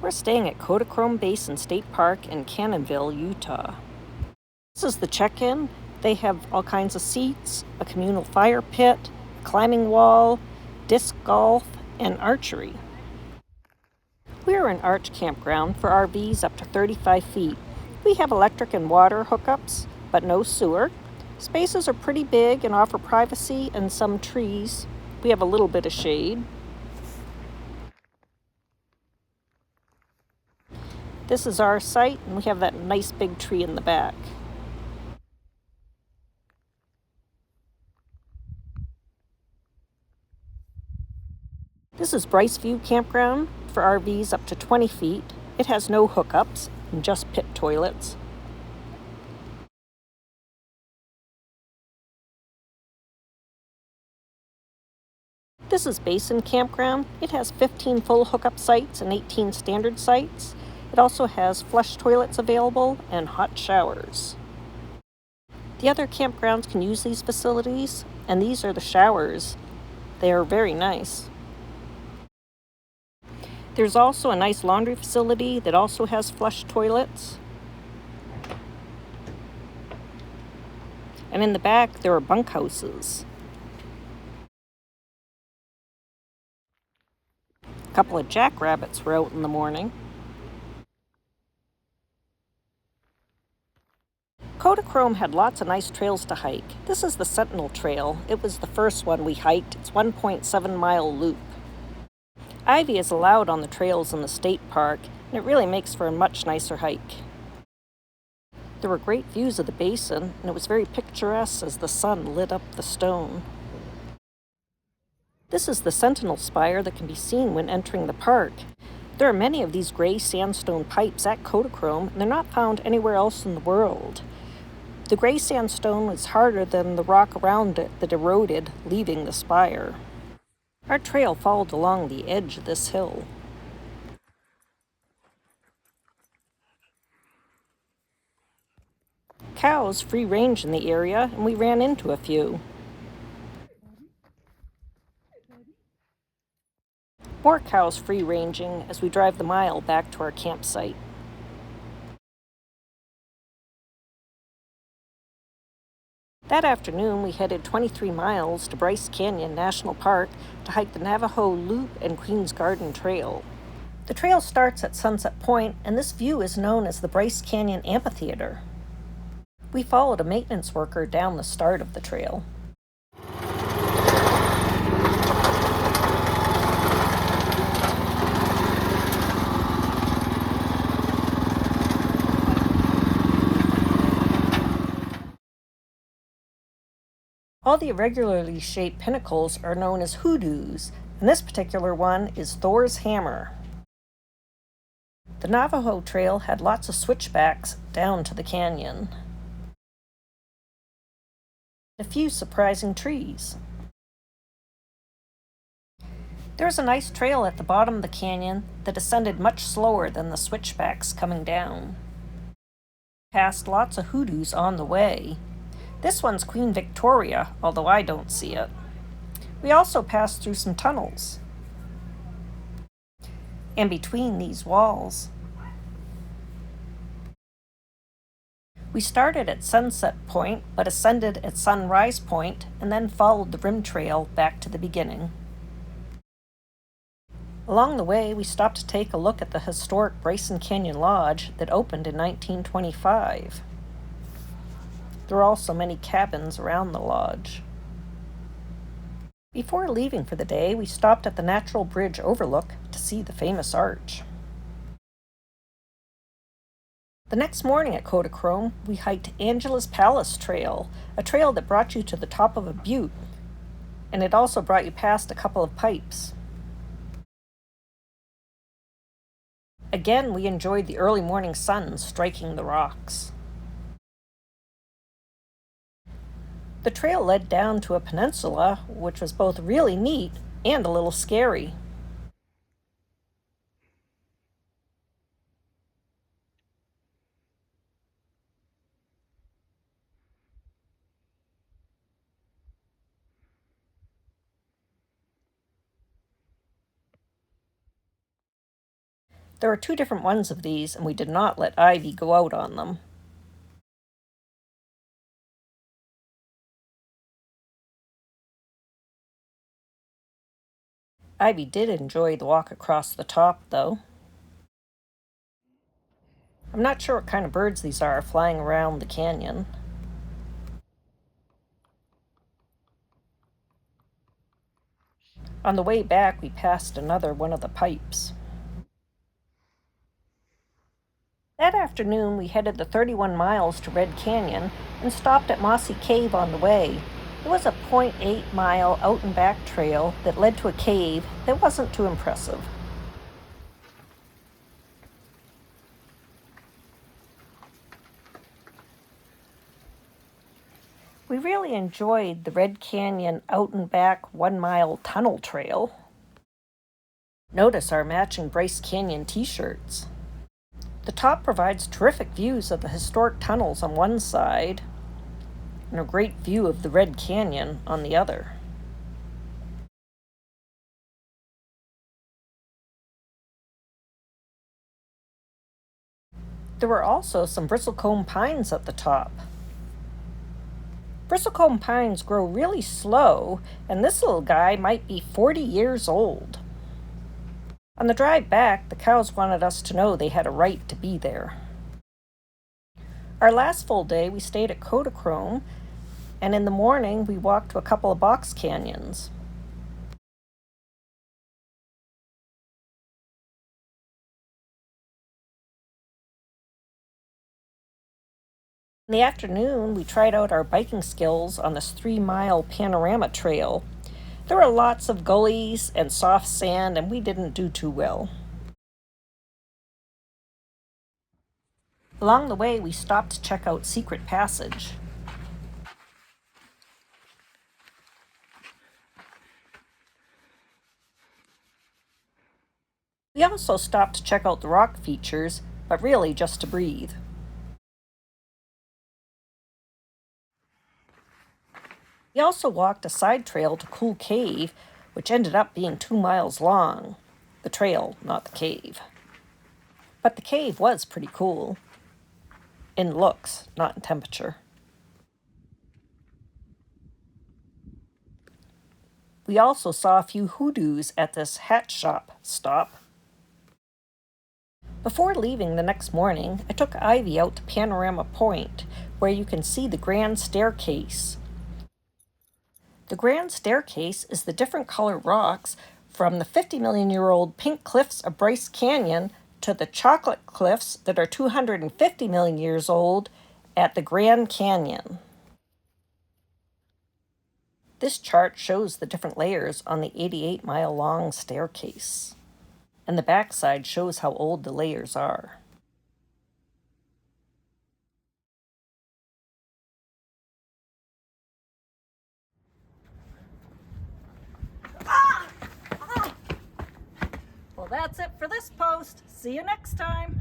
We're staying at Kodachrome Basin State Park in Cannonville, Utah. This is the check-in. They have all kinds of seats, a communal fire pit, a climbing wall, disc golf, and archery. We are an arch campground for RVs up to 35 feet. We have electric and water hookups, but no sewer. Spaces are pretty big and offer privacy and some trees. We have a little bit of shade. This is our site, and we have that nice big tree in the back. This is Bryce View Campground for RVs up to 20 feet. It has no hookups and just pit toilets. This is Basin Campground. It has 15 full hookup sites and 18 standard sites. It also has flush toilets available and hot showers. The other campgrounds can use these facilities, and these are the showers. They are very nice. There's also a nice laundry facility that also has flush toilets. And in the back, there are bunkhouses. A couple of jackrabbits were out in the morning. Kodachrome had lots of nice trails to hike. This is the Sentinel Trail. It was the first one we hiked. It's 1.7-mile loop. Ivy is allowed on the trails in the state park, and it really makes for a much nicer hike. There were great views of the basin, and it was very picturesque as the sun lit up the stone. This is the Sentinel Spire that can be seen when entering the park. There are many of these gray sandstone pipes at Kodachrome, and they're not found anywhere else in the world. The gray sandstone is harder than the rock around it that eroded, leaving the spire. Our trail followed along the edge of this hill. Cows free range in the area, and we ran into a few. More cows free ranging as we drive the mile back to our campsite. That afternoon, we headed 23 miles to Bryce Canyon National Park to hike the Navajo Loop and Queen's Garden Trail. The trail starts at Sunset Point, and this view is known as the Bryce Canyon Amphitheater. We followed a maintenance worker down the start of the trail. All the irregularly shaped pinnacles are known as hoodoos, and this particular one is Thor's Hammer. The Navajo Trail had lots of switchbacks down to the canyon. A few surprising trees. There's a nice trail at the bottom of the canyon that ascended much slower than the switchbacks coming down. Passed lots of hoodoos on the way. This one's Queen Victoria, although I don't see it. We also passed through some tunnels. And between these walls. We started at Sunset Point, but ascended at Sunrise Point, and then followed the rim trail back to the beginning. Along the way, we stopped to take a look at the historic Bryson Canyon Lodge that opened in 1925. There are also many cabins around the lodge. Before leaving for the day, we stopped at the Natural Bridge Overlook to see the famous arch. The next morning at Kodachrome, we hiked Angela's Palace Trail, a trail that brought you to the top of a butte, and it also brought you past a couple of pipes. Again, we enjoyed the early morning sun striking the rocks. The trail led down to a peninsula, which was both really neat and a little scary. There are 2 different ones of these, and we did not let Ivy go out on them. Ivy did enjoy the walk across the top, though. I'm not sure what kind of birds these are flying around the canyon. On the way back, we passed another one of the pipes. That afternoon, we headed the 31 miles to Red Canyon and stopped at Mossy Cave on the way. It was a 0.8-mile out and back trail that led to a cave that wasn't too impressive. We really enjoyed the Red Canyon out and back 1-mile tunnel trail. Notice our matching Bryce Canyon t-shirts. The top provides terrific views of the historic tunnels on one side and a great view of the Red Canyon on the other. There were also some bristlecone pines at the top. Bristlecone pines grow really slow, and this little guy might be 40 years old. On the drive back, the cows wanted us to know they had a right to be there. Our last full day, we stayed at Kodachrome, and in the morning, we walked to a couple of box canyons. In the afternoon, we tried out our biking skills on this 3-mile panorama trail. There were lots of gullies and soft sand, and we didn't do too well. Along the way, we stopped to check out Secret Passage. We also stopped to check out the rock features, but really just to breathe. We also walked a side trail to Cool Cave, which ended up being 2 miles long. The trail, not the cave. But the cave was pretty cool. In looks, not in temperature. We also saw a few hoodoos at this hat shop stop. Before leaving the next morning, I took Ivy out to Panorama Point, where you can see the Grand Staircase. The Grand Staircase is the different color rocks from the 50-million-year-old pink cliffs of Bryce Canyon to the chocolate cliffs that are 250 million years old at the Grand Canyon. This chart shows the different layers on the 88-mile-long staircase, and the backside shows how old the layers are. Well, that's it for this post. See you next time.